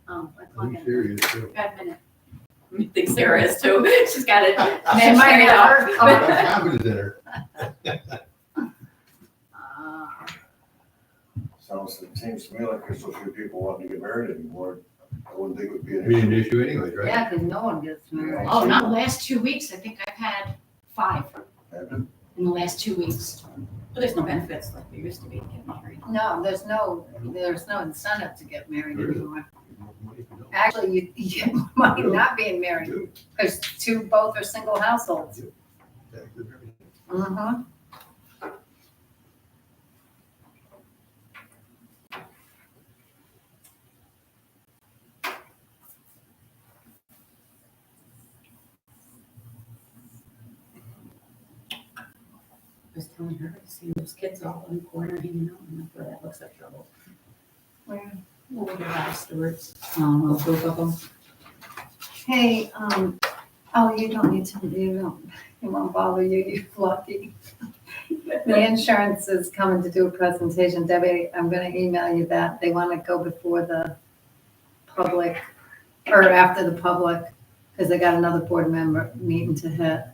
I Are clock you in serious? Too? 5 minutes. I think Sarah is too. She's got it. She might have her What card. happened to dinner? Seems to me like there's so few people wanting to get married anymore. I wouldn't think it would be an Be an issue. issue anyways, right? Yeah, because no one gets married. Oh, not the last 2 weeks. I think I've had 5 Happen? in the last 2 weeks. But there's no benefits like there used to be to get married. No, there's no incentive to get married There is. anymore. Money if you don't. Actually, you get more money not being married, Do. because both are single households. Taxes and everything. Mm-hmm. I was telling her, I see those kids all in the corner hanging out, and I thought that looks like trouble. Where? Over the afterwards. Oh, A group of them. hey, oh, you don't need to, it won't bother you, you're lucky. The insurance is coming to do a presentation. Debbie, I'm gonna email you that. They want to go before the public, or after the public, because they got another board member meeting to hit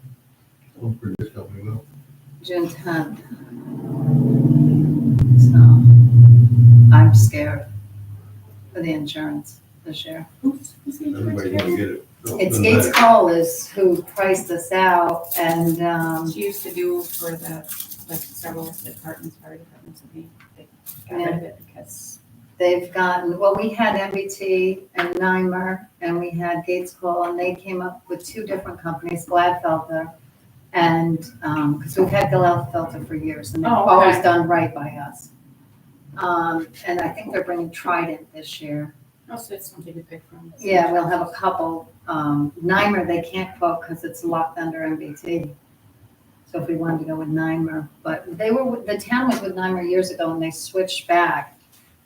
Well, for this company, well, June 10th. So, I'm scared for the insurance this year. Who's the everybody insurance gonna carrier? get it. So, It's doesn't Gates matter. Cole is who priced us out, and, She used to do for the, like, several departments, fire departments, and they got rid of it because they've gotten, well, we had MBT and Nymer, and we had Gates Cole, and they came up with 2 different companies, Gladfelter, and, because we've had Gladfelter for years, and they've Oh, okay. always done right by us. And I think they're bringing Trident this year. also it's something to pick from. Yeah, we'll have a couple. Nymer, they can't quote because it's locked under MBT. So if we wanted to go with Nymer, but the town was with Nymer years ago and they switched back.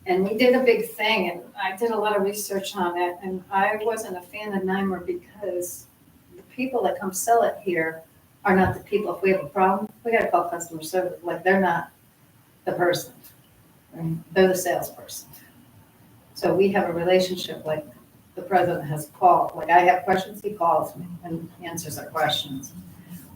And we did a big thing, and I did a lot of research on it, and I wasn't a fan of Nymer because the people that come sell it here are not the people. If we have a problem, we gotta call customer service, like they're not the person. Right? They're the salesperson. So we have a relationship, like the president has called, like I have questions, he calls me and answers our questions.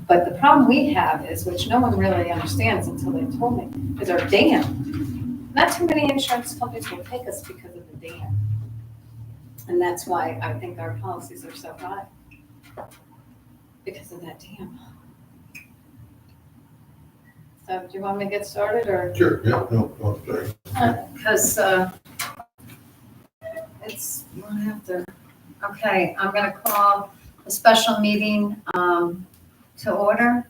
But the problem we have is, which no one really understands until they told me, is our dam. Not too many insurance companies will take us because of the dam. And that's why I think our policies are so high. Because of that dam. So do you want me to get started, or? Sure, yeah, no, sorry. Because it's, we'll have to, okay, I'm gonna call a special meeting to order.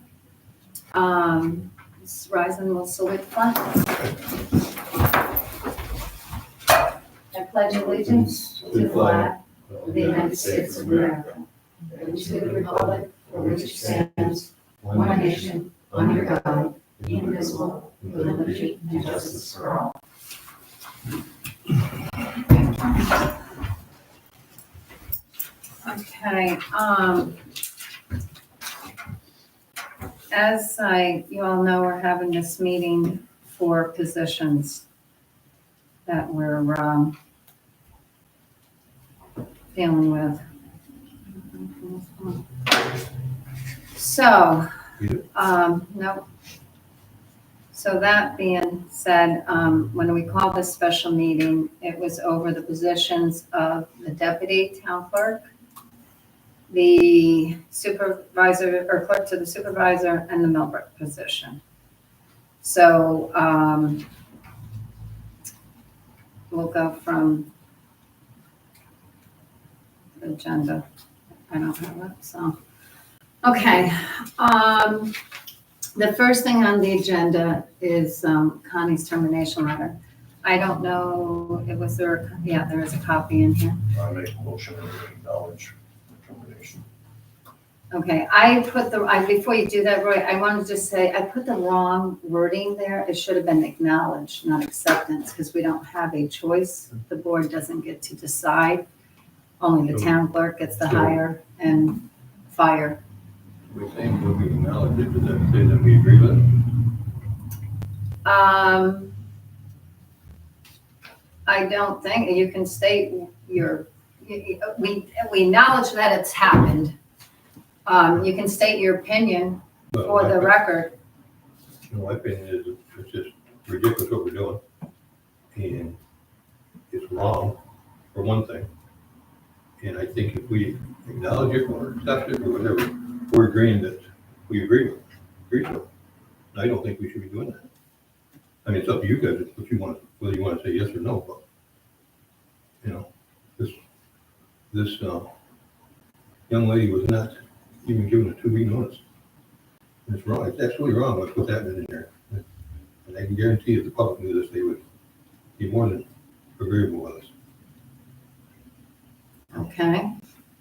Ms. Risen will salute the flag. I pledge allegiance to the flag of the United States of America and to the republic for which it stands, one nation, under God, indivisible, with liberty and justice for all. Okay, as you all know, we're having this meeting for positions that we're dealing with. So, no. So that being said, when we called this special meeting, it was over the positions of the deputy town clerk, the supervisor or clerk to the supervisor, and the Millbrook position. So we'll go from the agenda. I don't have it, so. Okay. The first thing on the agenda is Connie's termination letter. I don't know, there is a copy in here. I make a motion to acknowledge the termination. Okay, before you do that, Roy, I want to just say, I put the wrong wording there. It should have been acknowledged, not acceptance, because we don't have a choice. The board doesn't get to decide. Only the town clerk gets to hire and fire. We think we'll be acknowledged, it, does that say that we agree with it? I don't think, you can state we acknowledge that it's happened. You can state your opinion But for the record. my opinion is it's just ridiculous what we're doing. And it's wrong, for one thing. And I think if we acknowledge it or accept it or whatever, we're agreeing that we agree with it. And I don't think we should be doing that. I mean, it's up to you guys, it's what you want, whether you want to say yes or no, but, you know, this young lady was not even given a 2-week notice. And it's wrong, it's absolutely wrong what's happening in there. And I can guarantee if the public knew this, they would be more than agreeable with us. Okay.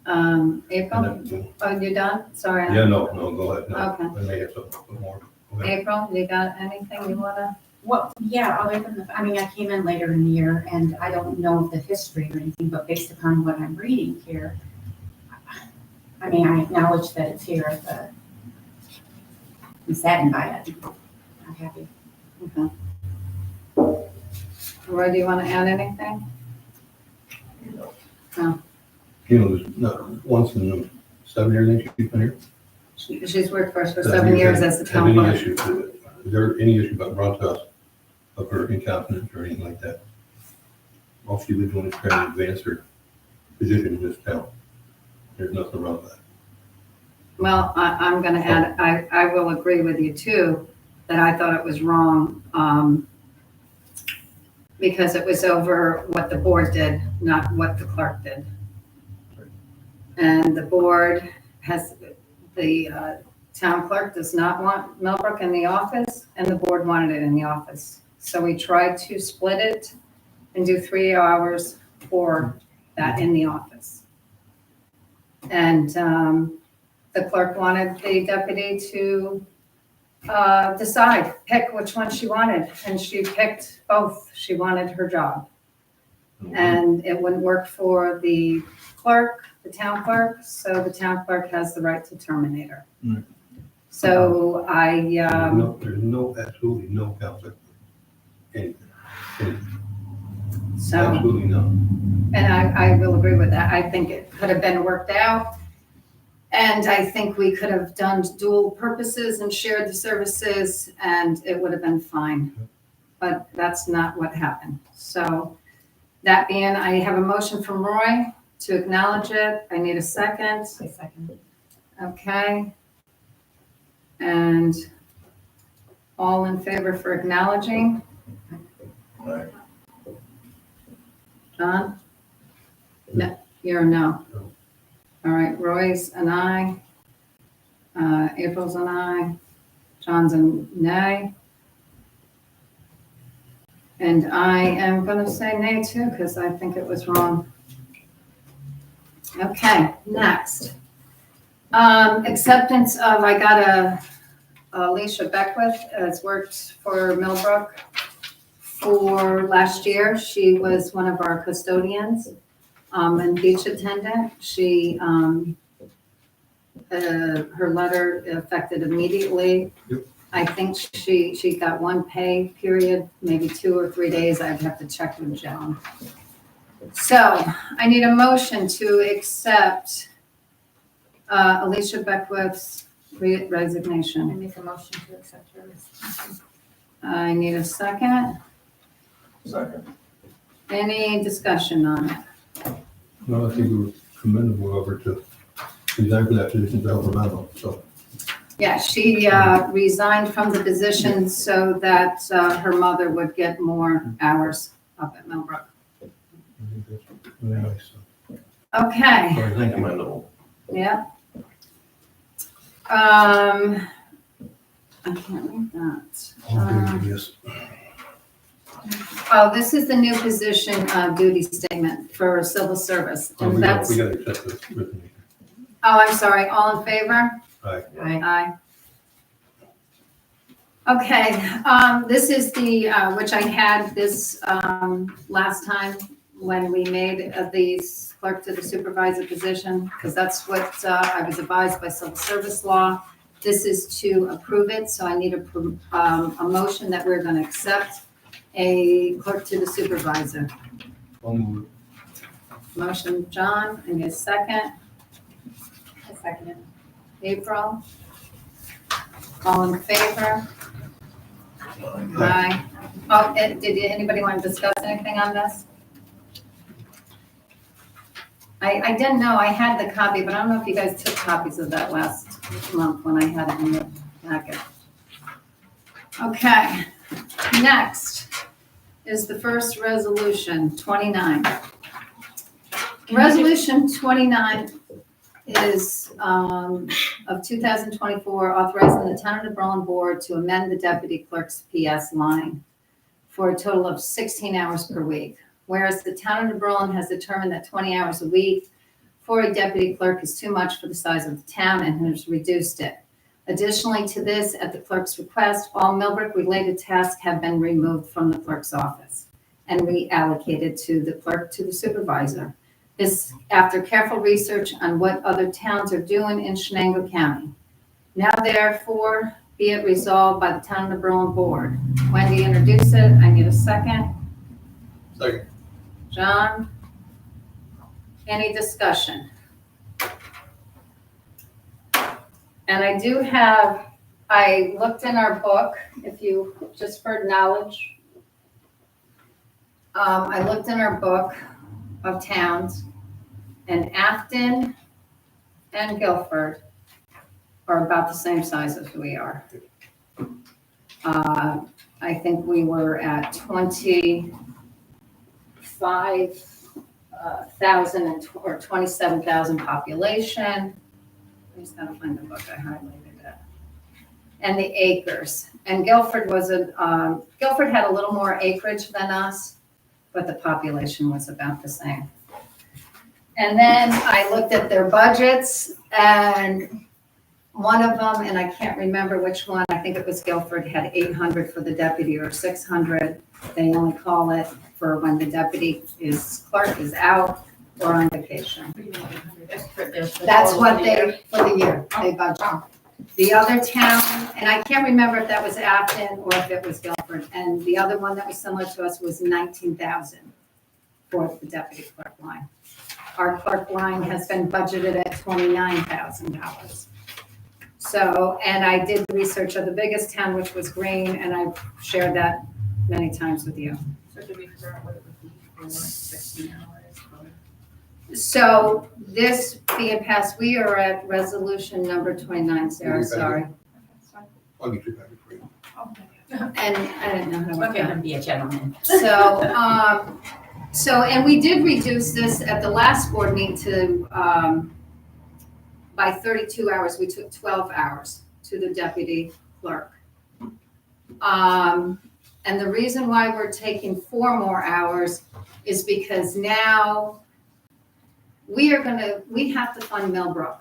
And April, that- oh, you done? Sorry. Yeah, no, go ahead, no, Okay. I may have something more. Go ahead. April, you got anything you wanna? Well, yeah, other than I mean, I came in later in the year and I don't know the history or anything, but based upon what I'm reading here, I mean, I acknowledge that it's here, but I'm saddened by it. Not happy. Okay. Roy, do you wanna add anything? You know, there's not once in the 7 years that she's been here. She's worked for us for 7 years as the Have town any clerk. issues with it? Is there any issue about brought to us of her incompetence or anything like that? All she was doing is trying to advance her position in this town. There's nothing wrong with that. Well, I'm gonna add, I will agree with you too, that I thought it was wrong, because it was over what the board did, not what the clerk did. And the board has, the town clerk does not want Millbrook in the office, and the board wanted it in the office. So we tried to split it and do 3 hours for that in the office. And the clerk wanted the deputy to decide, pick which one she wanted, and she picked both. She wanted her job. And it wouldn't work for the clerk, the town clerk, so the town clerk has the right to terminate her. Right. So There's no, absolutely no conflict. Anything. so, Absolutely no. and I will agree with that. I think it could have been worked out. And I think we could have done dual purposes and shared the services, and it would have been fine. But that's not what happened. So that being, I have a motion from Roy to acknowledge it. I need a second. I second. Okay. And all in favor for acknowledging? Right. John? No, you're a no. No. All right, Roy's an aye. April's an aye. John's a nay. And I am gonna say nay too, because I think it was wrong. Okay, next. Acceptance of, I got Alicia Beckwith has worked for Millbrook for last year. She was one of our custodians and beach attendant. She, her letter affected immediately. Yep. I think she got one pay period, maybe 2 or 3 days. I'd have to check with Joan. So I need a motion to accept Alicia Beckwith's I resignation. make a motion to accept her resignation. I need a second. Second. Any discussion on it? No, I think we were commendable of her to resign for that position to help her out, so. Yeah, she resigned from the position so that her mother would get more hours up at Millbrook. I think that's really nice. Okay, All right, thank you. Commendable. yeah. I can't read that. Yes. Oh, this is the new position duty statement for civil service. Oh, And we that's, gotta accept this resignation. oh, I'm sorry, all in favor? Aye. Aye. Okay, this is the, which I had this last time when we made the clerk to the supervisor position, because that's what I was advised by civil service law. This is to approve it, so I need a motion that we're going to accept a clerk to the supervisor. I'll move Motion, John, I need a second. A second. April? All in favor? Aye. Oh, and did anybody want to discuss anything on this? I didn't know, I had the copy, but I don't know if you guys took copies of that last month when I had it in the packet. Okay, next is the first resolution, 29. Resolution 29 is of 2024, authorizing the Town of New Berlin Board to amend the deputy clerk's PS line for a total of 16 hours per week. Whereas the Town of New Berlin has determined that 20 hours a week for a deputy clerk is too much for the size of the town and has reduced it. Additionally to this, at the clerk's request, all Millbrook-related tasks have been removed from the clerk's office and reallocated to the clerk to the supervisor. This after careful research on what other towns are doing in Shenango County. Now therefore, be it resolved by the Town of New Berlin Board. Wendy introduced it, I need a second. Second. John? Any discussion? And I do have, I looked in our book, if you, just for knowledge. I looked in our book of towns, and Afton and Guilford are about the same size as we are. I think we were at 25,000 or 27,000 population. I just gotta find the book, I highlighted it. And the acres. And Guilford was Guilford had a little more acreage than us, but the population was about the same. And then I looked at their budgets, and one of them, and I can't remember which one, I think it was Guilford, had 800 for the deputy or 600. They only call it for when the deputy clerk is out or on vacation. That's what they, for the year, they budget. The other town, and I can't remember if that was Afton or if it was Guilford, and the other one that was similar to us was 19,000 for the deputy clerk line. Our clerk line has been budgeted at $29,000. So, and I did the research of the biggest town, which was Green, and I've shared that many times with you. So did we figure out what it would be for 16 hours? So this being passed, we are at resolution number 29, Sarah, sorry. I'll get you back for you. And I didn't know how to work Okay, that. then be a gentleman. So, and we did reduce this at the last board meeting to, by 32 hours, we took 12 hours to the deputy clerk. And the reason why we're taking 4 more hours is because now we have to fund Millbrook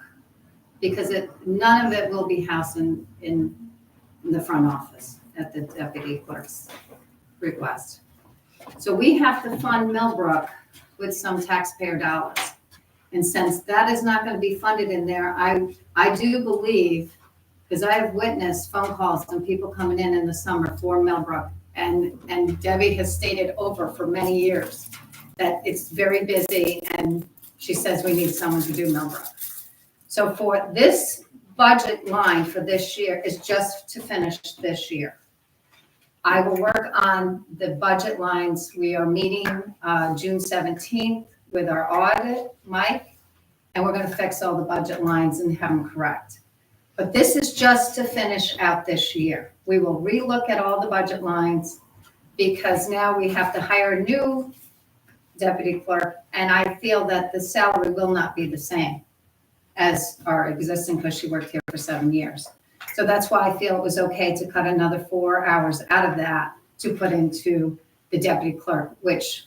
because none of it will be housed in the front office at the deputy clerk's request. So we have to fund Millbrook with some taxpayer dollars. And since that is not going to be funded in there, I do believe, because I have witnessed phone calls and people coming in the summer for Millbrook, and Debbie has stated over for many years that it's very busy, and she says we need someone to do Millbrook. So for this budget line for this year is just to finish this year. I will work on the budget lines. We are meeting June 17th with our audit, Mike, and we're going to fix all the budget lines and have them correct. But this is just to finish out this year. We will relook at all the budget lines because now we have to hire a new deputy clerk, and I feel that the salary will not be the same as our existing because she worked here for 7 years. So that's why I feel it was okay to cut another 4 hours out of that to put into the deputy clerk, which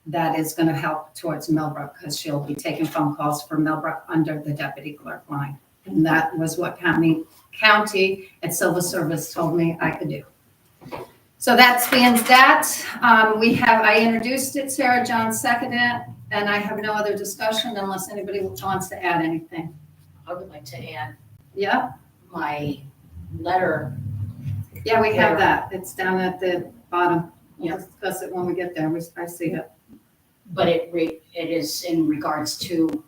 that is going to help towards Millbrook because she'll be taking phone calls for Millbrook under the deputy clerk line. And that was what county at Civil Service told me I could do. So that spans that. I introduced it, Sarah John seconded it, and I have no other discussion unless anybody wants to add anything. I would like to add Yeah? my letter. Yeah, we have that. It's down at the bottom. We'll Yeah. discuss it when we get there. I see it. but it is in regards to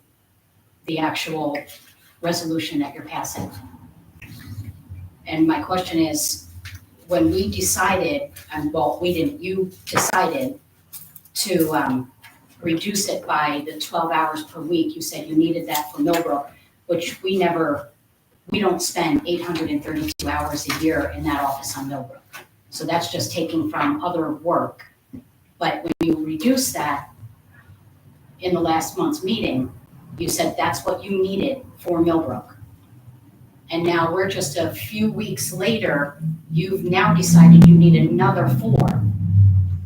the actual resolution that you're passing. And my question is, when we decided, and well, we didn't, you decided to reduce it by the 12 hours per week, you said you needed that for Millbrook, which we don't spend 832 hours a year in that office on Millbrook. So that's just taking from other work. But when you reduce that in the last month's meeting, you said that's what you needed for Millbrook. And now we're just a few weeks later, you've now decided you need another 4,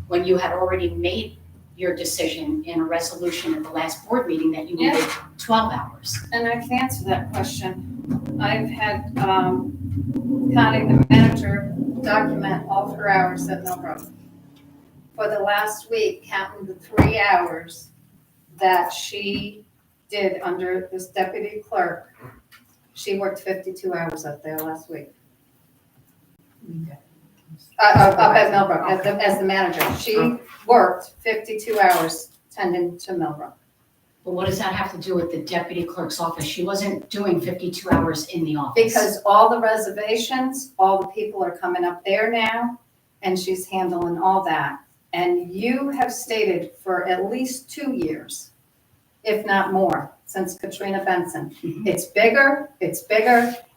when you had already made your decision in a resolution at the last board meeting that you needed 12 hours. And I can answer that question. I've had Connie, the manager, document all of her hours at Millbrook. For the last week, counting the 3 hours that she did under this deputy clerk, she worked 52 hours up there last week. Up at Millbrook, as the manager. She worked 52 hours tending to Millbrook. But what does that have to do with the deputy clerk's office? She wasn't doing 52 hours in the office. Because all the reservations, all the people are coming up there now, and she's handling all that. And you have stated for at least 2 years, if not more, since Katrina Benson. Mhm. It's bigger,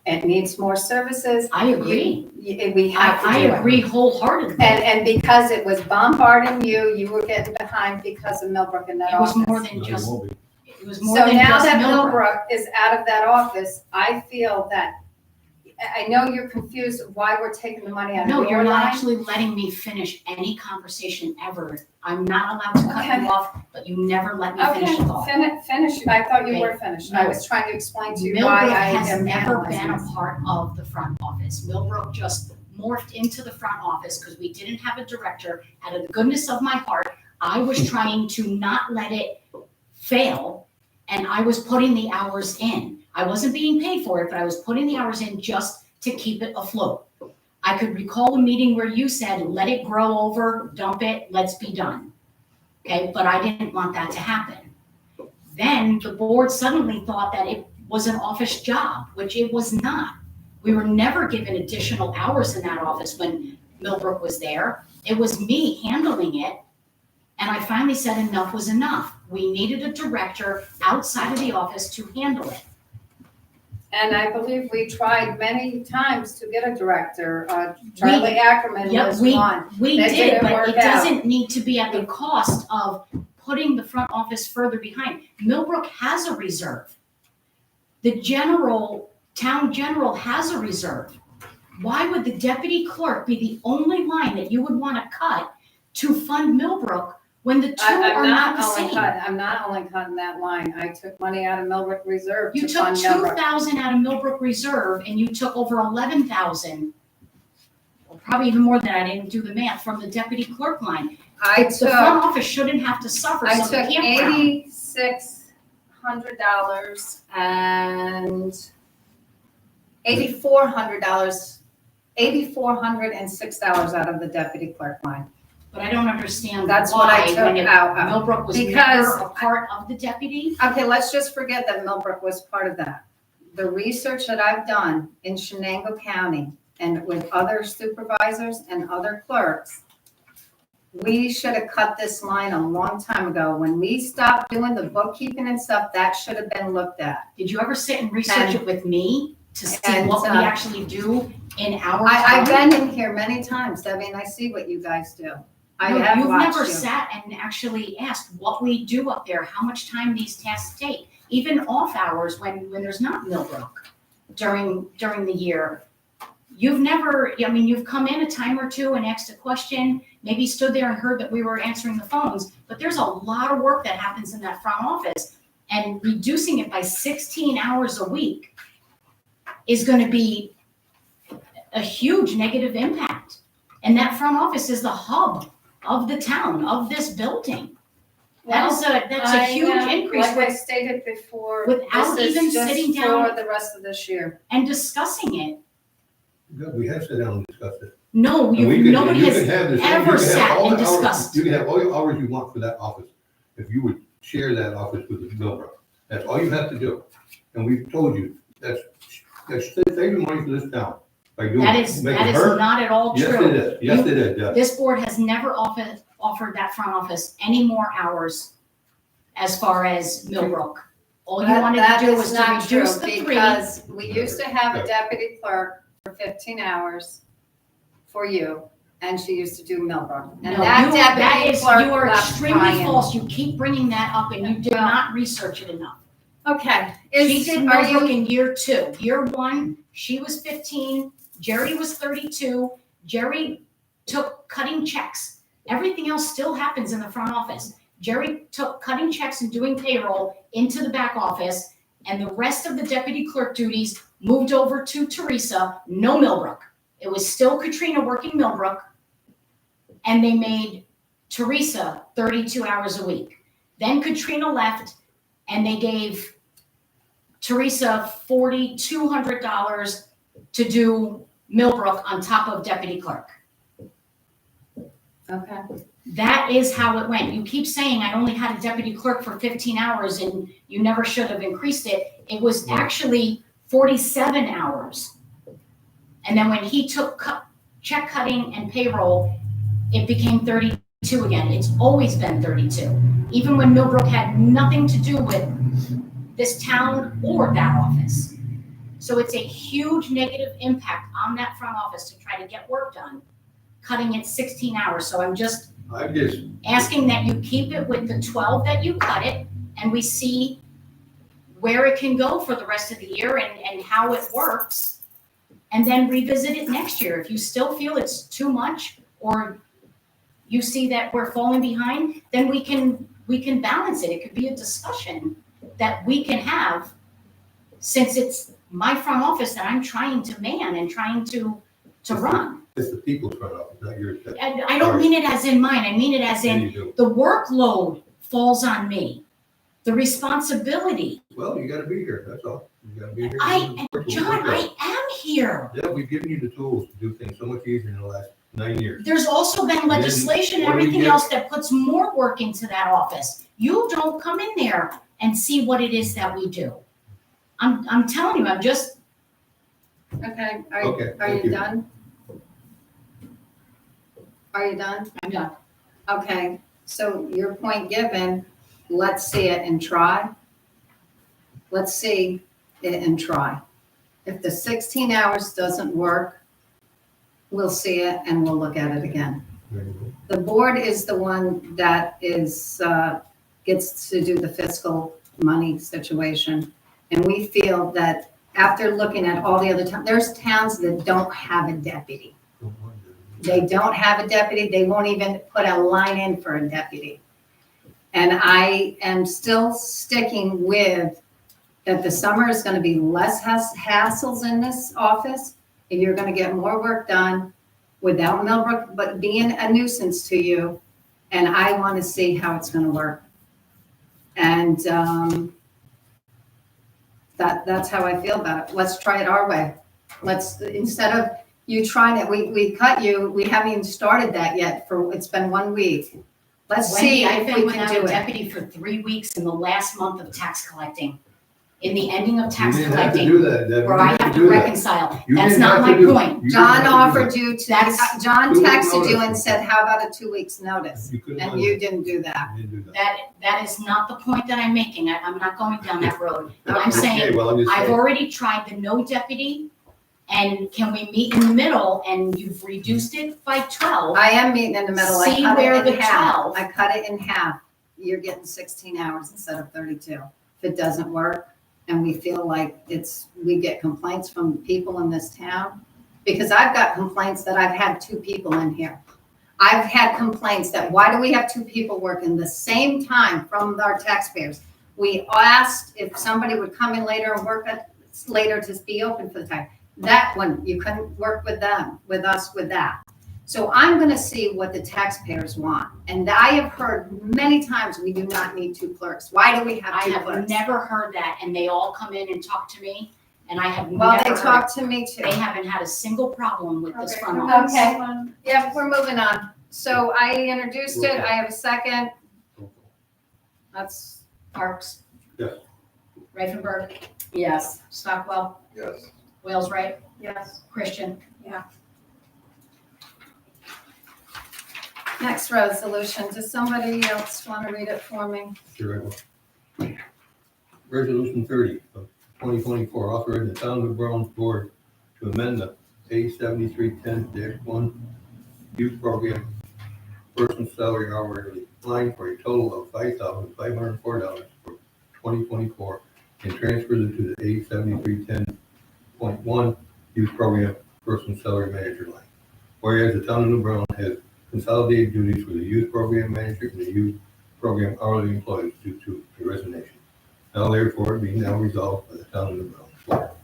it needs more services. I agree. We have to I do it. agree wholeheartedly. And because it was bombarding you, you were getting behind because of Millbrook in that It was office. more than No, it just, won't be. it was more So than now just that Millbrook. Millbrook is out of that office, I feel that, I know you're confused of why we're taking the money out of No, your you're not line. actually letting me finish any conversation ever. I'm not allowed to cut Okay. you off, but you never let me Okay, finish a thought. finish, I thought you Okay. were finished. I No. was trying to explain to you why Millbrook I has am never analyzing been a this. part of the front office. Millbrook just morphed into the front office because we didn't have a director. Out of the goodness of my heart, I was trying to not let it fail, and I was putting the hours in. I wasn't being paid for it, but I was putting the hours in just to keep it afloat. I could recall a meeting where you said, let it grow over, dump it, let's be done. Okay, but I didn't want that to happen. Then the board suddenly thought that it was an office job, which it was not. We were never given additional hours in that office when Millbrook was there. It was me handling it. And I finally said enough was enough. We needed a director outside of the office to handle it. And I believe we tried many times to get a director. Charlie Ackerman Yep, was one. We That did, didn't but work it doesn't need to be at the cost of putting the front office further behind. Millbrook has a reserve. The town general has a reserve. Why would the deputy clerk be the only line that you would want to cut to fund Millbrook when the two are not the same? I'm not only cutting that line. I took money out of Millbrook Reserve You to took fund Millbrook. 2,000 out of Millbrook Reserve and you took over 11,000, or probably even more than that, I didn't do the math, from the deputy clerk line. I The front office shouldn't have to suffer I some took campground. $8,600 and $8,406 out of the deputy clerk line. But I don't understand That's what I why, took when out of. Millbrook was Because- never a part of the deputy. Okay, let's just forget that Millbrook was part of that. The research that I've done in Shenango County and with other supervisors and other clerks, we should have cut this line a long time ago. When we stopped doing the bookkeeping and stuff, that should have been looked at. Did you ever sit and research it with me to see and, what we actually do in our I've town? been in here many times, Debbie, and I see what you guys do. I No, have you've watched never you. sat and actually asked what we do up there, how much time these tasks take, even off hours when there's not Millbrook during the year. You've never, I mean, you've come in a time or two and asked a question, maybe stood there and heard that we were answering the phones, but there's a lot of work that happens in that front office. And reducing it by 16 hours a week is gonna be a huge negative impact. And that front office is the hub of the town, of this building. That's a huge increase Like I stated before, without this is even just sitting down for the rest of this year. and discussing it. We have sat down and discussed it. No, And we can- nobody you has can have this- you ever can have sat all and the hours- discussed. You can have all the hours you want for that office. if you would share that office with the Millbrook. That's all you have to do. And we've told you, that's saving money for this town by doing. That is making her- not at all Yes, true. it is, yes, it is, yes. This board has never offered that front office any more hours as far as Millbrook. All you wanted to do was to reduce the three. Because we used to have a deputy clerk for 15 hours for you, and she used to do Millbrook. And No, that that deputy is, clerk you are left extremely crying. false. You keep bringing that up and you did Well- not research it enough. Okay, She did are Millbrook you, in year 2. Year 1, she was 15, Jerry was 32. Jerry took cutting checks. Everything else still happens in the front office. Jerry took cutting checks and doing payroll into the back office, and the rest of the deputy clerk duties moved over to Teresa, no Millbrook. It was still Katrina working Millbrook, and they made Teresa 32 hours a week. Then Katrina left, and they gave Teresa $4,200 to do Millbrook on top of deputy clerk. okay, That is how it went. You keep saying I only had a deputy clerk for 15 hours and you never should have increased it. It was actually 47 hours. And then when he took check cutting and payroll, it became 32 again. It's always been 32. Even when Millbrook had nothing to do with this town or that office. So it's a huge negative impact on that front office to try to get work done, cutting it 16 hours. So I'm just I'm just, asking that you keep it with the 12 that you cut it, and we see where it can go for the rest of the year and how it works, and then revisit it next year. If you still feel it's too much, or you see that we're falling behind, then we can balance it. It could be a discussion that we can have, since it's my front office that I'm trying to man and trying to run. it's the people's front office, not yours. And I don't mean it as in mine, I mean it as in You do. the workload falls on me. The responsibility. Well, you gotta be here, that's all. You gotta be here. John, I am here. Yeah, we've given you the tools to do things so much easier in the last 9 years. There's also been then legislation and what do we everything get? else that puts more work into that office. You don't come in there and see what it is that we do. I'm telling you, I'm just, okay, Okay, are thank you you. done? Are you done? I'm done. Okay, so your point given, let's see it and try. Let's see it and try. If the 16 hours doesn't work, we'll see it and we'll look at it again. There you go. The board is the one that is, gets to do the fiscal money situation. And we feel that after looking at all the other towns, there's towns that don't have a deputy. Don't mind it. They don't have a deputy. They won't even put a line in for a deputy. And I am still sticking with that the summer is going to be less hassles in this office, and you're going to get more work done without Millbrook, but being a nuisance to you. And I want to see how it's going to work. And that's how I feel about it. Let's try it our way. Let's, instead of you trying it, we cut you, we haven't even started that yet it's been 1 week. Let's see Wendy, I've if been we can without do a it. deputy for 3 weeks in the last month of tax collecting. In the ending of You tax didn't have to collecting, do that, Deb. You where I didn't have to do that. reconcile. You That's didn't not have my to do- point. you didn't John have to do offered that. you to, That's- John 2 weeks texted you and notice. said, how about a 2 weeks notice? You could've And done you that. didn't do that. You didn't do that. That is not the point that I'm making. I'm not going down that road. I'm Okay. saying, Okay, well, I'm just I've saying. already tried the no deputy, and can we meet in the middle, and you've reduced it by 12? I am meeting in the middle. I See cut where it in the half. 12 I cut it in half. You're getting 16 hours instead of 32. If it doesn't work and we feel like we get complaints from people in this town, because I've got complaints that I've had 2 people in here. I've had complaints that why do we have 2 people working the same time from our taxpayers? We asked if somebody would come in later and work later to be open for the time. That one, you couldn't work with them, with us with that. So I'm gonna see what the taxpayers want. And I have heard many times, we do not need 2 clerks. Why do we have I 2 have clerks? never heard that, and they all come in and talk to me, and I have Well, never they heard it. talk to me too. They haven't had a single problem with this Okay, front okay. office. Yeah, we're moving on. So I introduced it. I have a second. That's, Parks? Yes. Ravenberg, yes. Stockwell, Yes. Wales right, Yes. Christian, Next resolution, does somebody else want to read it for me? Sure I will. Resolution 30 of 2024, authorizing the Town of New Braunfels Board to amend the A7310-1 youth program personal salary hourly line for a total of $5,504 for 2024 and transfer it to the A7310.1 youth program personal salary manager line. Whereas the Town of New Braunfels has consolidated duties for the youth program manager and the youth program hourly employees due to a resignation. Now therefore be now resolved by the Town of New Braunfels.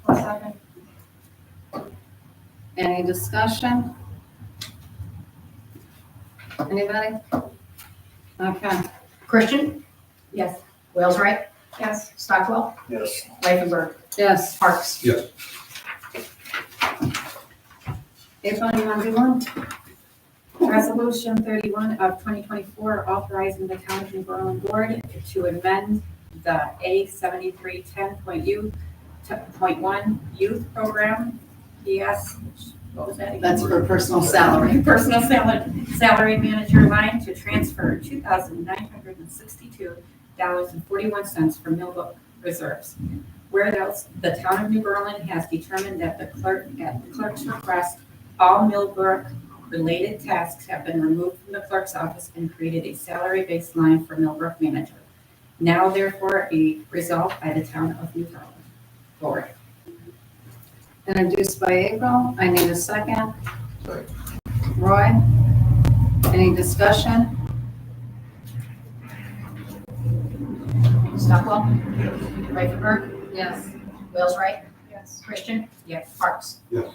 I'll second. Any discussion? Anybody? Okay, Christian, Yes. Wales right, Yes. Stockwell, Yes. Ravenberg, yes. Parks. Yes. April, you want to do one? Resolution 31 of 2024, authorizing the Town of New Berlin Board to amend the A7310.1 youth program, PS, what was that again? That's for personal salary. Personal salary manager line to transfer $2,962.41 from Millbrook reserves. Whereas the Town of New Berlin has determined that at the clerk's request, all Millbrook related tasks have been removed from the clerk's office and created a salary baseline for Millbrook manager. Now therefore be resolved by the Town of New Berlin Board. Introduced by April, I need a second. Second. Roy? Any discussion? Stockwell, Yes. Ravenberg, Yes. Wales right, Yes. Christian, Yes. Parks. Yes.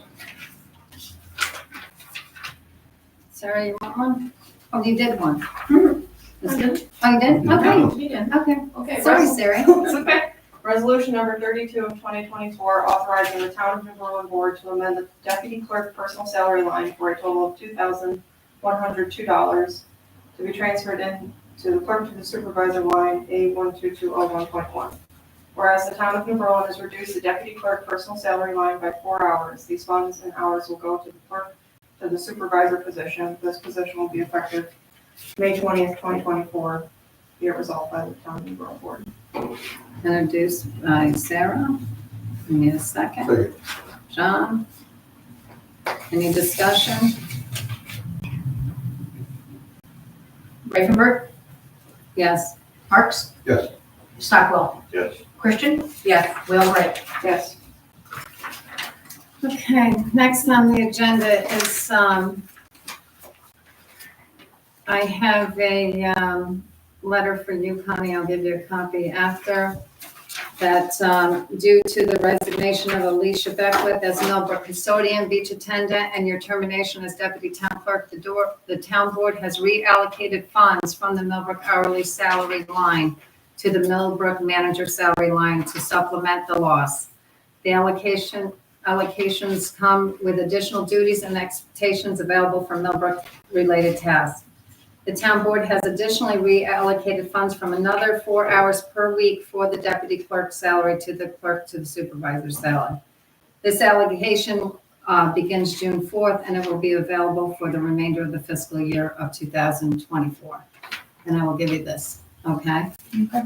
Sarah, you want one? Oh, you did one. Mhm. Is it- Oh, you did? No. Okay, She did. okay. Okay, Sorry, Sarah. It's okay. Resolution number 32 of 2024, authorizing the Town of New Berlin Board to amend the deputy clerk personal salary line for a total of $2,102 to be transferred in to the clerk to the supervisor line A12201.1. Whereas the Town of New Berlin has reduced the deputy clerk personal salary line by 4 hours, these funds and hours will go to the clerk to the supervisor position. This position will be effective May 20th, 2024. Be it resolved by the Town of New Berlin Board. Introduced by Sarah. I need a second. Second. John? Any discussion? Ravenberg, Yes. Parks. Yes. Stockwell, Yes. Christian, Yes. Wales right. Yes. Okay, next on the agenda is, I have a, letter for you, Connie, I'll give you a copy after, that, due to the resignation of Alicia Beckwith as Millbrook custodian, beach attendant, and your termination as deputy town clerk, the town board has reallocated funds from the Millbrook hourly salary line to the Millbrook manager salary line to supplement the loss. The allocations come with additional duties and expectations available for Millbrook-related tasks. The town board has additionally reallocated funds from another 4 hours per week for the deputy clerk's salary to the clerk to the supervisor's salary. This allocation begins June 4th, and it will be available for the remainder of the fiscal year of 2024. And I will give you this, okay? Okay.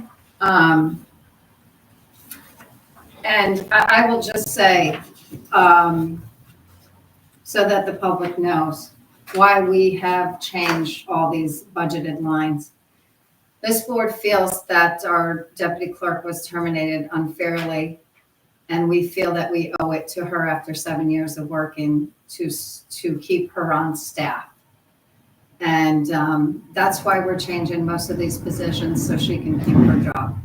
And I will just say, so that the public knows why we have changed all these budgeted lines. This board feels that our deputy clerk was terminated unfairly, and we feel that we owe it to her after 7 years of working to keep her on staff. And that's why we're changing most of these positions, so she can keep her job.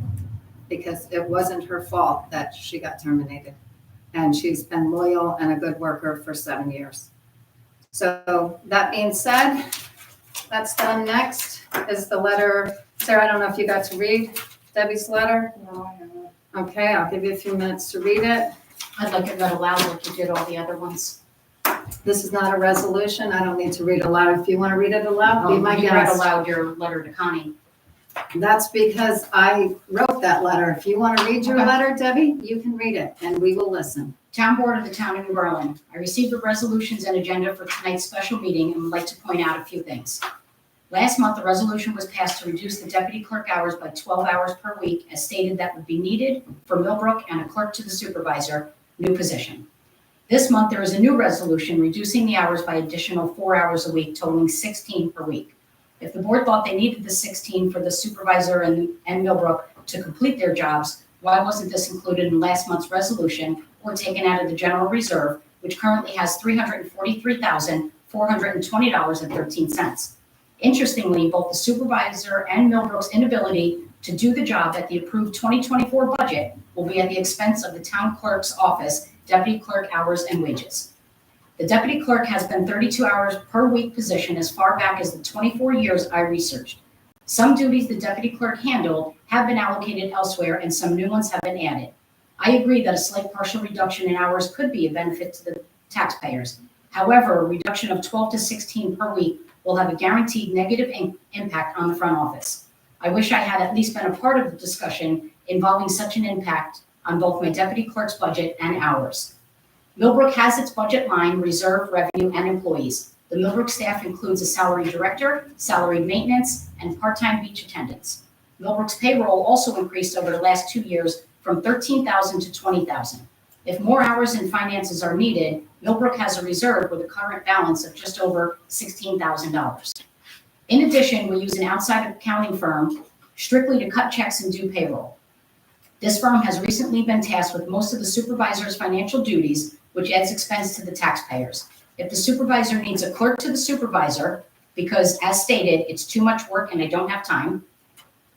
Because it wasn't her fault that she got terminated. And she's been loyal and a good worker for 7 years. So that being said, that's done. Next is the letter. Sarah, I don't know if you got to read Debbie's letter. No, I haven't. Okay, I'll give you a few minutes to read it. I'd like it read aloud like you did all the other ones. This is not a resolution. I don't need to read it aloud. If you want to read it aloud, be my You read guest. aloud your letter to Connie. That's because I wrote that letter. If you want to read your Okay. letter, Debbie, you can read it and we will listen. Town Board of the Town of New Berlin, I received the resolutions and agenda for tonight's special meeting and would like to point out a few things. Last month, a resolution was passed to reduce the deputy clerk hours by 12 hours per week, as stated that would be needed for Millbrook and a clerk to the supervisor, new position. This month, there is a new resolution reducing the hours by additional 4 hours a week, totaling 16 per week. If the board thought they needed the 16 for the supervisor and Millbrook to complete their jobs, why wasn't this included in last month's resolution or taken out of the general reserve, which currently has $343,420.13? Interestingly, both the supervisor and Millbrook's inability to do the job at the approved 2024 budget will be at the expense of the town clerk's office, deputy clerk hours and wages. The deputy clerk has been 32 hours per week position as far back as the 24 years I researched. Some duties the deputy clerk handled have been allocated elsewhere and some new ones have been added. I agree that a slight partial reduction in hours could be a benefit to the taxpayers. However, a reduction of 12 to 16 per week will have a guaranteed negative impact on the front office. I wish I had at least been a part of the discussion involving such an impact on both my deputy clerk's budget and ours. Millbrook has its budget line, reserve, revenue, and employees. The Millbrook staff includes a salary director, salaried maintenance, and part-time beach attendants. Millbrook's payroll also increased over the last 2 years from 13,000 to 20,000. If more hours and finances are needed, Millbrook has a reserve with a current balance of just over $16,000. In addition, we use an outside accounting firm strictly to cut checks and do payroll. This firm has recently been tasked with most of the supervisor's financial duties, which adds expense to the taxpayers. If the supervisor needs a clerk to the supervisor, because as stated, it's too much work and I don't have time,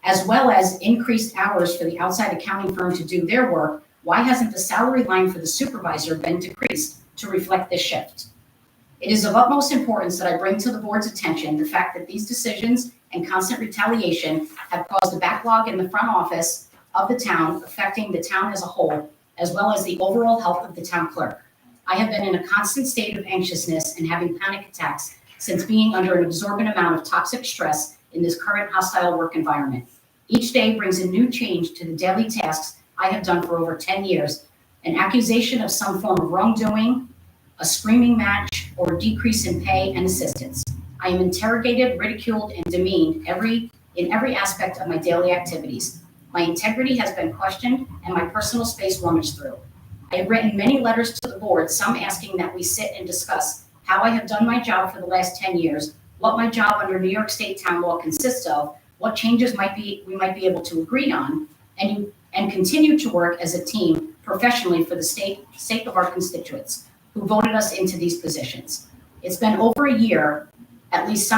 as well as increased hours for the outside accounting firm to do their work, why hasn't the salary line for the supervisor been decreased to reflect this shift? It is of utmost importance that I bring to the board's attention the fact that these decisions and constant retaliation have caused a backlog in the front office of the town, affecting the town as a whole, as well as the overall health of the town clerk. I have been in a constant state of anxiousness and having panic attacks since being under an exorbitant amount of toxic stress in this current hostile work environment. Each day brings a new change to the daily tasks I have done for over 10 years, an accusation of some form of wrongdoing, a screaming match, or decrease in pay and assistance. I am interrogated, ridiculed, and demeaned in every aspect of my daily activities. My integrity has been questioned and my personal space rummaged through. I have written many letters to the board, some asking that we sit and discuss how I have done my job for the last 10 years, what my job under New York State town law consists of, what changes we might be able to agree on, and continue to work as a team professionally for the sake of our constituents who voted us into these positions. It's been over a year since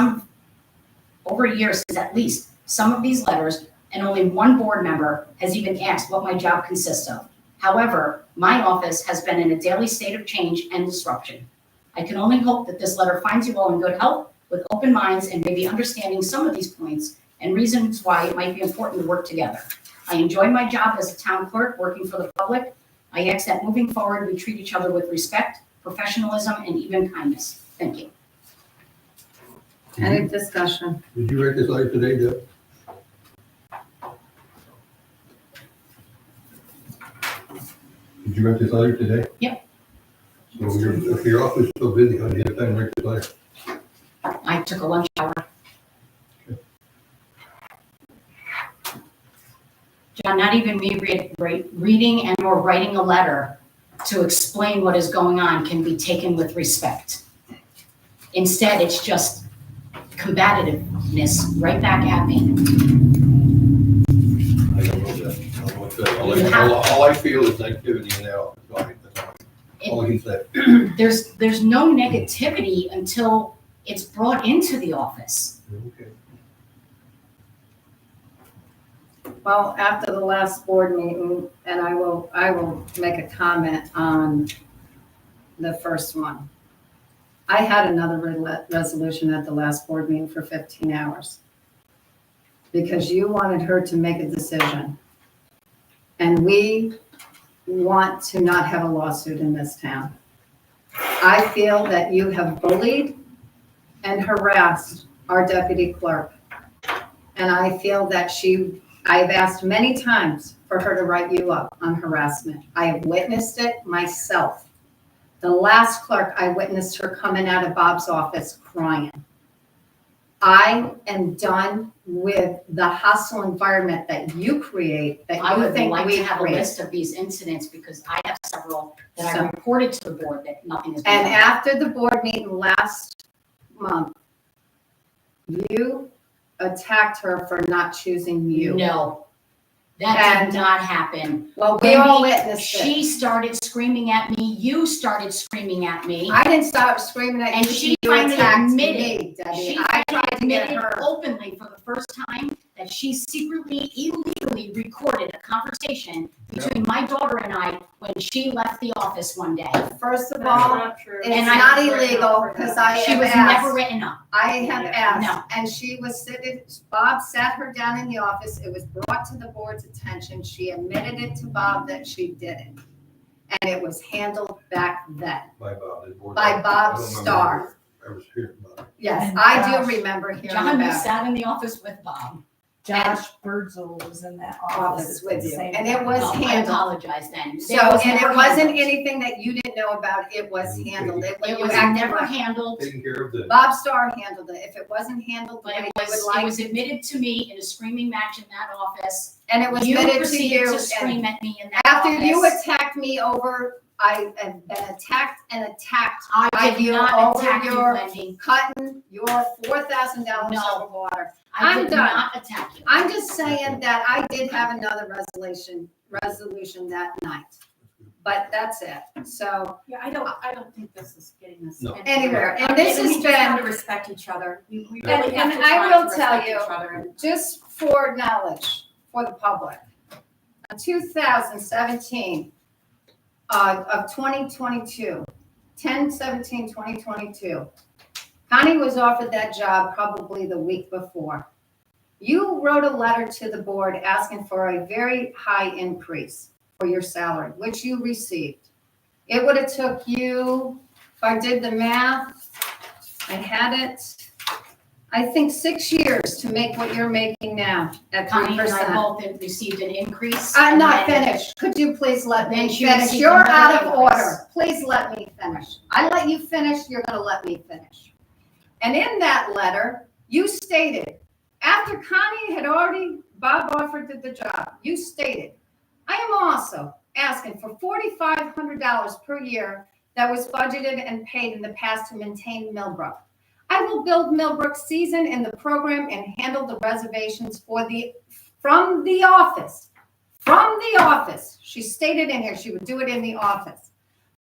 at least some of these letters, and only one board member has even asked what my job consists of. However, my office has been in a daily state of change and disruption. I can only hope that this letter finds you all in good health, with open minds and maybe understanding some of these points and reasons why it might be important to work together. I enjoy my job as a town clerk working for the public. I ask that moving forward, we treat each other with respect, professionalism, and even kindness. Thank you. Any discussion? Did you write this letter today, Deb? Did you write this letter today? Yep. So if your office is so busy, how do you have time to write this letter? I took a lunch hour. John, not even me reading and or writing a letter to explain what is going on can be taken with respect. Instead, it's just combativeness right back at me. I don't know that. I don't know what to say. All I feel is negativity now. That's all I can say. There's no negativity until it's brought into the office. Okay. Well, after the last board meeting, and I will make a comment on the first one. I had another resolution at the last board meeting for 15 hours because you wanted her to make a decision. And we want to not have a lawsuit in this town. I feel that you have bullied and harassed our deputy clerk. And I feel that I've asked many times for her to write you up on harassment. I have witnessed it myself. The last clerk, I witnessed her coming out of Bob's office crying. I am done with the hostile environment that you create, that I you would think like we to have a create. list of these incidents because I have several that I So- reported to the board that nothing has been And done. after the board meeting last month, you attacked her for not choosing you. No, that And- did not happen. Well, we all Wendy, witnessed it. She started screaming at me, you started screaming at me. I didn't stop screaming at And you. she You finally attacked admitted- me, Debbie. She I tried to get admitted her. openly for the first time that she secretly, illegally recorded a conversation between my daughter and I when she left the office one day. First of That's all, not true. it's And I- not illegal because I She have was never asked. written up. I have Yeah. asked, and she was sitting, Bob sat her down in the office. It was brought to the board's attention. She admitted it to Bob that she did it. And it was handled back then. By Bob. the board- By Bob I don't remember Starr. I was here about it. Yes, And I do Josh. remember hearing John, you about it. sat in the office with Bob. Josh Birdsell was in that Office office with at the you, same and it time. was I handled. apologize then. So, It was and never it wasn't handled. anything that you didn't know about, it was handled. It You was acted never like- handled, Taking care of the, Bob Starr handled it. If it wasn't handled the but way it you would was, it like, was admitted to me in a screaming match in that office. and it was You admitted to proceeded you, to and scream at me in that after you office. attacked me over, I have been attacked and attacked, I by did you not over attack you, your- Wendy. cutting your $4,000 No. over water. I I'm did done. not attack you. I'm just saying that I did have another resolution that night. But that's it. So Yeah, I don't think this is getting us No. anywhere, and this has We just gotta been, respect each other. We And- really have to and I try will to tell respect you, each other. And just for knowledge, for the public, in 2017, of 2022, 10/17/2022, Connie was offered that job probably the week before. You wrote a letter to the board asking for a very high increase for your salary, which you received. It would have took you, if I did the math, I had it, I think 6 years to make what you're making now at Connie and I 3%. both had received an increase. I'm and not then- finished. Could you please let Then me she finish? received You're out another of increase. order. Please let me finish. I let you finish, you're gonna let me finish. And in that letter, you stated, after Connie had already, Bob offered the job, you stated, I am also asking for $4,500 per year that was budgeted and paid in the past to maintain Millbrook. I will build Millbrook season in the program and handle the reservations from the office. From the office. She stated in here she would do it in the office.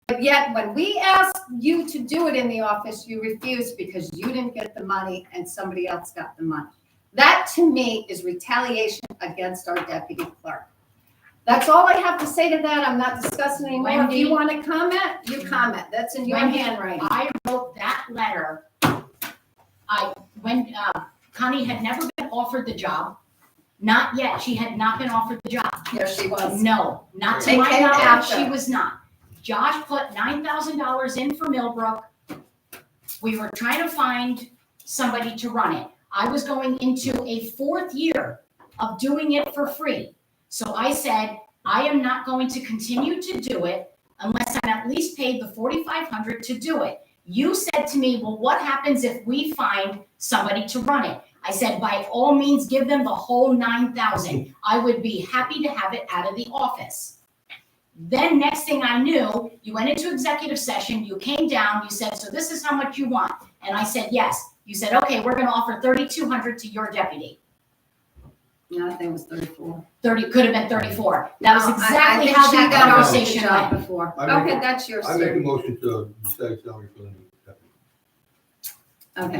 But yet, when we asked you to do it in the office, you refused because you didn't get the money and somebody else got the money. That, to me, is retaliation against our deputy clerk. That's all I have to say to that. I'm not discussing anymore. If you want to comment, you comment. That's in your Wendy, handwriting. I wrote that letter. When Connie had never been offered the job, not yet, she had not been offered the job. Here she was. No, not to They my came knowledge, after. she was not. Josh put $9,000 in for Millbrook. We were trying to find somebody to run it. I was going into a 4th year of doing it for free. So I said, I am not going to continue to do it unless I'm at least paid the $4,500 to do it. You said to me, well, what happens if we find somebody to run it? I said, by all means, give them the whole $9,000. I would be happy to have it out of the office. Then next thing I knew, you went into executive session, you came down, you said, so this is how much you want. And I said, yes. You said, okay, we're gonna offer $3,200 to your deputy. No, I think it was 34. 30, could have been 34. That was No, I exactly think how she that got offered the conversation job went. Before. I make- Okay, that's your I make a story. motion to decide salary for the new deputy. Okay,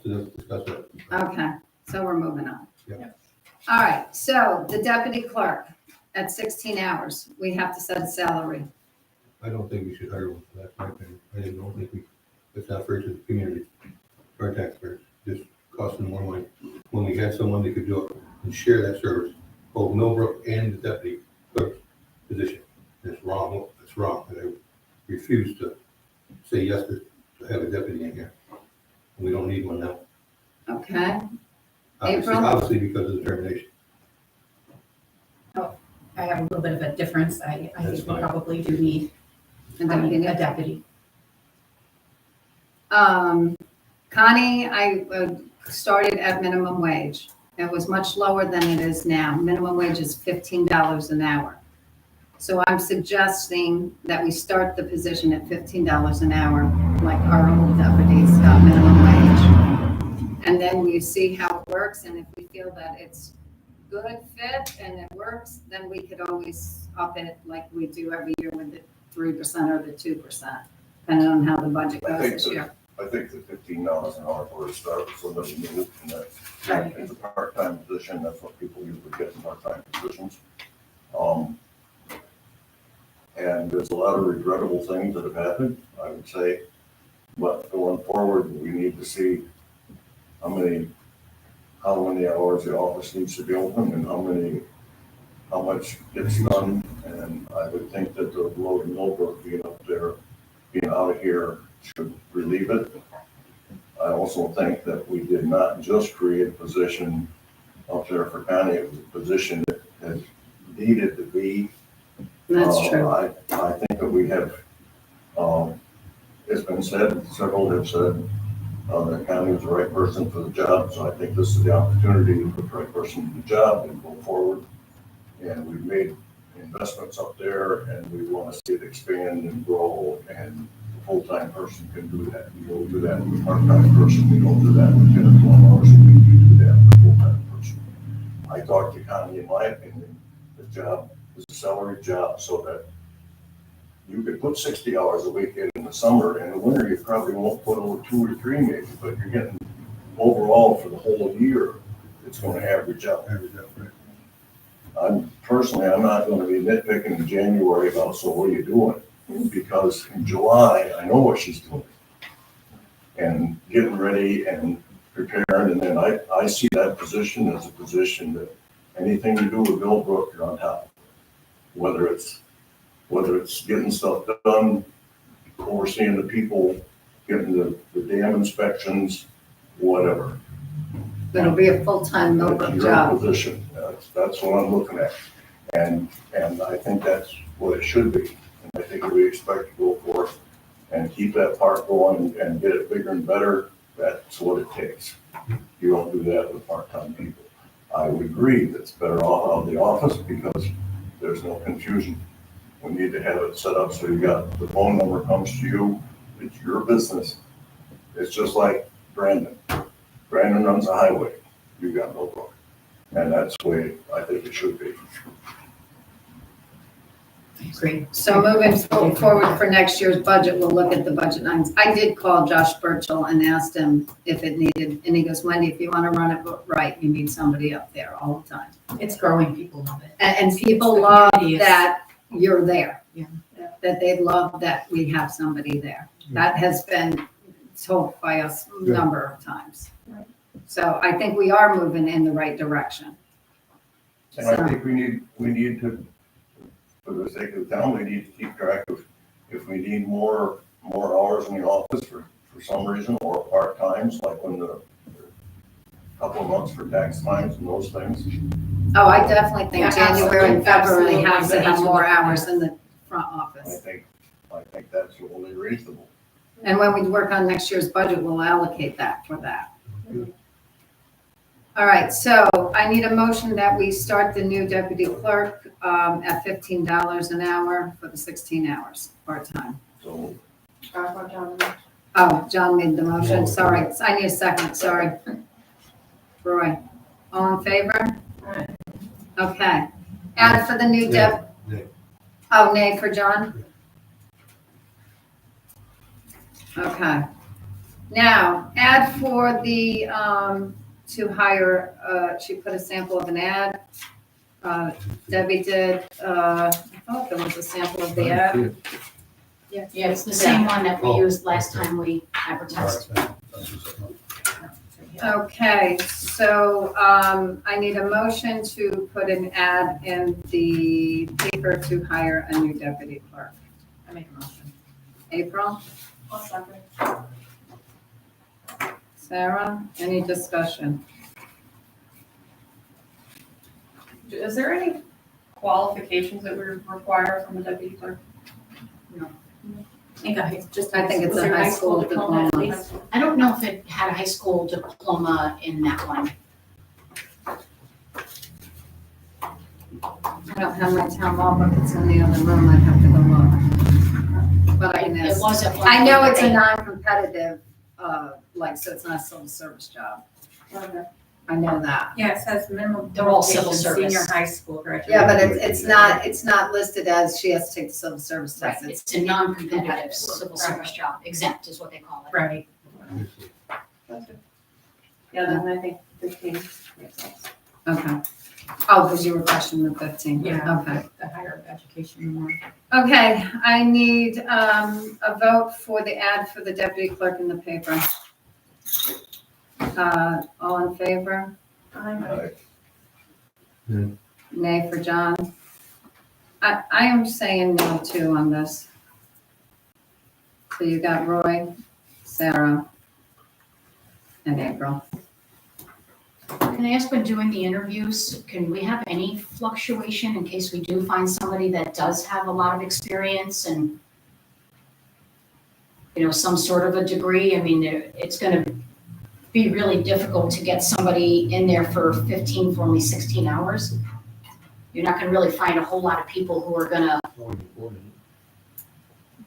To discuss it. okay, so we're moving on. Yeah. All right, so the deputy clerk at 16 hours, we have to set a salary. I don't think we should hire one, that's my opinion. I don't think it's not fair to the community, our taxpayers, just costing more money. When we had someone that could do it and share that service, both Millbrook and the deputy clerk position. And it's wrong, and I refuse to say yes to have a deputy in here. We don't need one now. Okay, I April? Obviously because of the termination. I have a little bit of a difference. I That's think we fine. probably do need And I mean, deputy? a deputy. Connie, I started at minimum wage. It was much lower than it is now. Minimum wage is $15 an hour. So I'm suggesting that we start the position at $15 an hour, like our old deputies got minimum wage. And then we see how it works, and if we feel that it's good fit and it works, then we could always up it like we do every year with the 3% or the 2%, depending on how the budget I goes think this so. year. I think the $15 an hour for a start was somebody new, and that's, Right. it's a part-time position, that's what people usually get in part-time positions. And there's a lot of regrettable things that have happened, I would say, but going forward, we need to see how many hours the office needs to be open and how much gets done, and I would think that the road in Millbrook being up there, being out of here should relieve it. I also think that we did not just create a position up there for Connie, it was a position that has needed to be. That's true. I think that we have, it's been said, several have said, that Connie was the right person for the job, so I think this is the opportunity to put the right person in the job and go forward. And we've made investments up there, and we want to see it expand and grow, and a full-time person can do that. We don't do that with a part-time person, we don't do that with 10 or 12 hours a week, we do that with a full-time person. I talked to Connie, in my opinion, the job is a salary job, so that you could put 60 hours a week in the summer, and in the winter, you probably won't put over 2 or 3 maybe, but you're getting overall for the whole year, it's going to average out. I'm not going to be nitpicking in January about, so what are you doing? Because in July, I know what she's doing. And getting ready and preparing, and then I see that position as a position that anything you do with Millbrook, you're on top. Whether it's getting stuff done, overseeing the people, getting the dam inspections, whatever. It'll be a full-time Millbrook Your job. position, that's what I'm looking at. And I think that's what it should be. And I think if we expect to go forth and keep that park going and get it bigger and better, that's what it takes. You don't do that with part-time people. I would agree that it's better off out of the office because there's no confusion. We need to have it set up so you got, the phone number comes to you, it's your business. It's just like Brandon. Brandon runs a highway, you got Millbrook. And that's the way I think it should be. I agree. So moving forward for next year's budget, we'll look at the budget lines. I did call Josh Burchell and asked him if it needed, and he goes, Wendy, if you want to run it right, you need somebody up there all the time. It's growing, people love it. And people The love community is- that you're there. Yeah. That they love that we have somebody there. That has been told by us a number of times. Right. So I think we are moving in the right direction. And I think we need to, for the sake of the town, we need to keep track of if we need more hours in the office for some reason, or part-times, like when the couple of months for tax times and those things. Oh, I definitely think Yeah, January and February absolutely. has to have more hours in the front I office. think that's only reasonable. And when we work on next year's budget, we'll allocate that for that. All right, so I need a motion that we start the new deputy clerk at $15 an hour for the 16 hours part-time. So John. Oh, John made the motion, sorry. I need a second, sorry. Roy, all in favor? Aye. Okay. Add for the new Nay. Oh, nay for John? Okay. Now, add for the, to hire, she put a sample of an ad. Debbie did, I thought there was a sample of the ad. Yeah, it's the same one that we used last time we advertised. Okay, so, I need a motion to put an ad in the paper to hire a new deputy clerk. I make a motion. April, I'll second. Sarah, any discussion? Is there any qualifications that we require from a deputy clerk? I think I think it's a high school diploma. at least. I don't know if it had a high school diploma in that one. I don't have my town law book, it's in the other room, I'd have to go look. But I can It ask. was at one I know point, it's but a non-competitive, so it's not a civil service job. Okay. I know that. Yeah, it says minimum. They're all civil qualification, service. Senior high school graduate. Yeah, but it's not listed as she has to take the civil service Right, test. it's a non-competitive civil service job, exempt is what they call it. Right. Yeah, then I think 15 makes sense. Okay. Oh, because you were questioning the 15. Yeah. Okay. The higher education, the more. Okay, I need a vote for the ad for the deputy clerk in the paper. All in favor? Nay for John. I am saying no too on this. So you got Roy, Sarah, and April. Can I ask, when doing the interviews, can we have any fluctuation in case we do find somebody that does have a lot of experience and, some sort of a degree? I mean, it's gonna be really difficult to get somebody in there for only 16 hours. You're not gonna really find a whole lot of people who are gonna,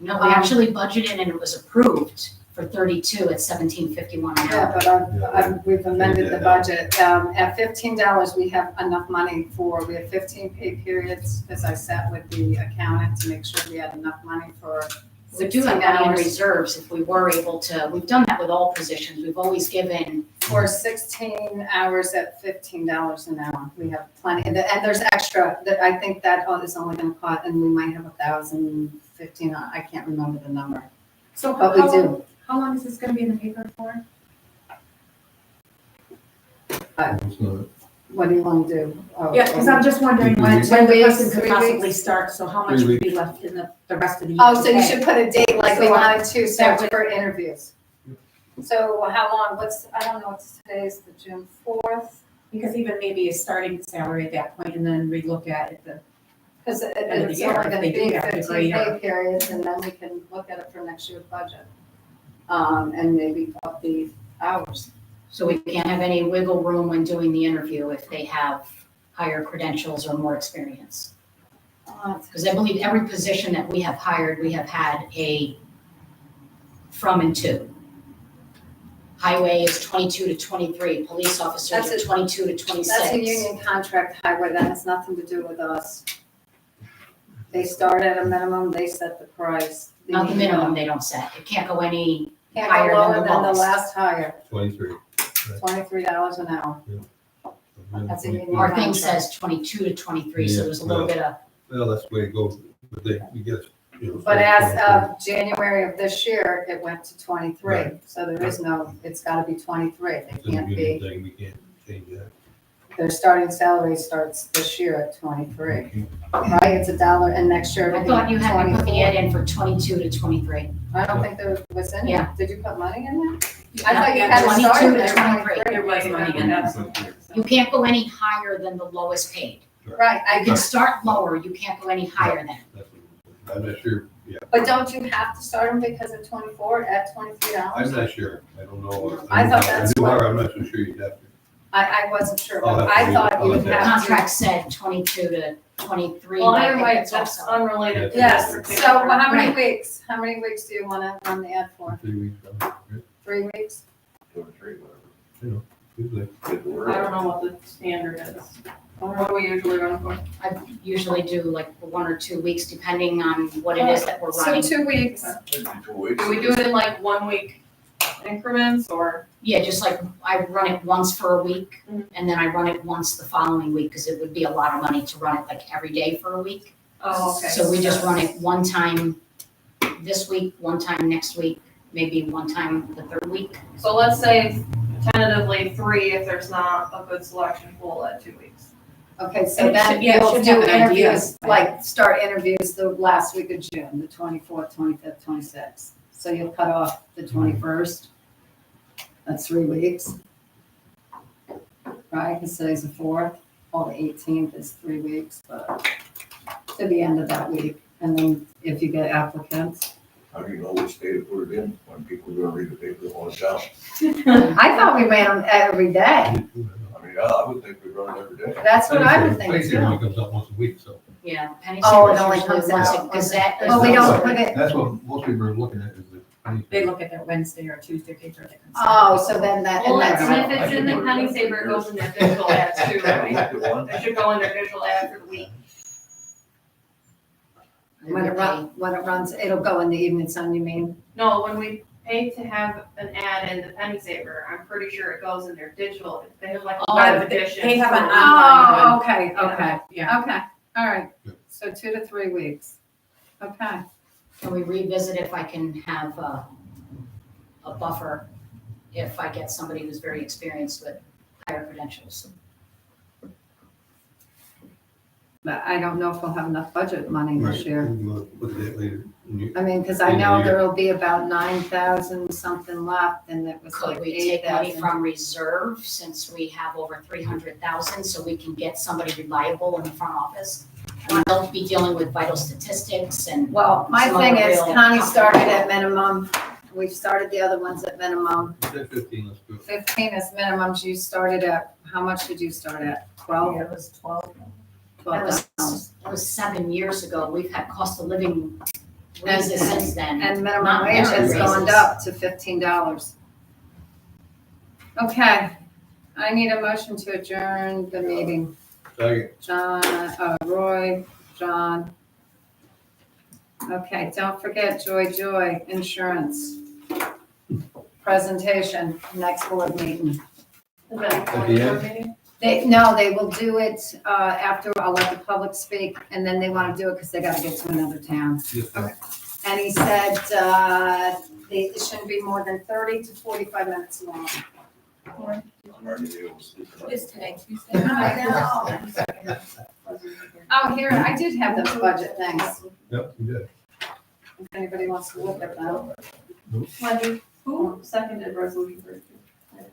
we actually budgeted and it was approved for 32 at $17.51 an hour. But we've amended the budget. At $15, we have enough money we have 15 pay periods, as I sat with the accountant to make sure we had enough money for We do 16 have money in hours. reserves if we were able to, we've done that with all positions, we've always given, For 16 hours at $15 an hour, we have plenty, and there's extra, that I think that is only gonna cost, and we might have 1,000, 15, I can't remember the number, So but we do. How long is this gonna be in the paper for? What do you wanna do? Oh, Yeah, because I'm just wondering when 2 the weeks, person could 3 possibly weeks? start, so how much 3 would be left in the rest of the year? Oh, so you to should put a date like we So, wanted to, so that would- for interviews. So how long, I don't know, today's the June 4th, pay. Because even maybe a starting salary at that point, and then we look at it, because End of the it's year, only if gonna they do be have a 15 degree pay or- periods, and then we can look at it for next year's budget. And maybe up the hours. so we can't have any wiggle room when doing the interview if they have higher credentials or more experience. Because I believe every position that we have hired, we have had a from and to. Highway is 22 to 23, police officers That's are a- 22 to 26. That's a union contract highway, that has nothing to do with us. They start at a minimum, they set the price. Not the minimum they don't set, it can't go any, Can't higher go than lower the than the lowest. last hire, 23. $23 an hour. That's a union our thing contract. says 22 to 23, so there's a little bit of, Well, that's the way it goes, but you get, But as of January of this year, it went to 23, Right. so there is no, it's gotta be 23, it It's a can't union be, thing, we can't change that. their starting salary starts this year at 23, right? It's $1, and next year it'll I be thought you had to put the 24. ad in for 22 to 23. I don't think there was any, Yeah. did you put money in there? I thought you Yeah, had to 22 start to at 23. There was money in that. You can't go any higher than the lowest paid. Right, You can start lower, you can't go any higher than. That's what- I'm not sure, yeah, but don't you have to start them because of 24 at $23? I'm not sure, I don't know. I thought that's I what- I'm not so sure you'd have to. I wasn't sure, I'll but have to I read it. thought I'll you have would to- The have to. contract said 22 to 23, Well, but I I think might, it's that's also. unrelated to Yes, this so particular. how many Right. weeks, do you wanna run the ad for? 3 weeks, 3 weeks? 2 or 3, whatever. usually. Get the word I out. don't know what the standard is. What do we usually run for? I usually do like 1 or 2 weeks, depending on what it is that we're running. So 2 weeks. Maybe 2 weeks. Do we do it in like 1 week increments or? Yeah, just like I run it once for a week, Mhm. and then I run it once the following week, because it would be a lot of money to run it like every day for a week. Oh, okay. So we just run it one time this week, one time next week, maybe one time the third week. So let's say tentatively 3 if there's not a good selection pool at 2 weeks. Okay, so And it then should- yeah, it you'll should do have an idea, interviews, like, start interviews the last week of June, the 24th, 25th, 26th. So you'll cut off the 21st. That's 3 weeks. Right, because today's the 4th. the 18th is 3 weeks, but to the end of that week. And then if you get applicants. How do you know which day to put it in when people are gonna read the paper on a shop? I thought we ran them every day. I mean, I would think we run it every day. That's what I would think Penny too. Saver only comes out once a week, so. Yeah, penny Oh, it savers only usually comes once out a Gazette. Oh, we don't put it, That's what most people are looking at is the penny. They saver. look at their Wednesday or Tuesday paper. that comes oh, out. so then that, Well, and and that's, if it's in the penny saver, it goes in their digital ads too, right? Look at one. It should go in their digital ad for the week. when it runs, it'll go in the Evening Sun, you mean? No, when we pay to have an ad in the penny saver, I'm pretty sure it goes in their digital. They have like a Oh, web they- edition. they have an for- online Oh, okay, okay, Yeah. okay, all right. Yeah. So 2 to 3 weeks. Okay. Can we revisit if I can have a buffer if I get somebody who's very experienced with higher credentials? But I don't know if we'll have enough budget money Right, this year. we'll look at that later. I mean, because I know there will be about 9,000 something left, and it was Could like we take money 8,000. from reserve since we have over 300,000 so we can get somebody reliable in the front office? And they'll be dealing with vital statistics and Well, my Some thing other is real Connie started comfortable. at minimum. We've started the other ones at minimum. That 15, let's do it. 15 is minimum. You started at, how much did you start at? 12? Yeah, it was 12. that was 7 years ago. We've had cost of living raises since then. And minimum Not wage has merit gone raises. up to $15. Okay, I need a motion to adjourn the meeting. Second. John, Roy, John. Okay, don't forget Joy Insurance. Presentation, next board meeting. Is that At the end? meeting? They will do it, after I'll let the public speak, and then they want to do it because they got to get to another town. Yes, sir. And he said, it shouldn't be more than 30 to 45 minutes long. I'm already able to sleep tonight. It's today, Tuesday. I know. Oh, here, I did have those budget things, Yep, you did. if anybody wants to look at them. Wendy, who seconded resolution 32? I didn't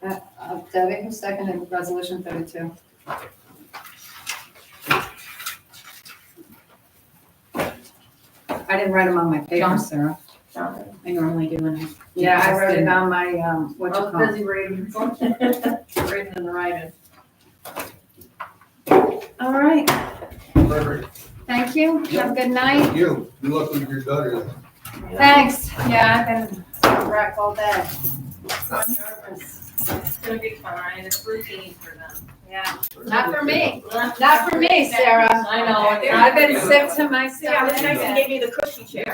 write it down. Debbie, who seconded resolution 32? I didn't write them on my paper, John? Sarah. Jonathan. I normally do, and I. Yeah, I wrote it on my, what I you was call it? busy reading. Reading and writing. All right, Perfect. thank you, have a good night. Thank you. Good luck with your daughter. Thanks, yeah, I've been sitting wreck all day. I'm nervous. It's gonna be fine. It's routine for them. Yeah, not for me, not for me, Sarah. I know. I've been sick to myself. Yeah, this anyway. person gave me the cushy chair.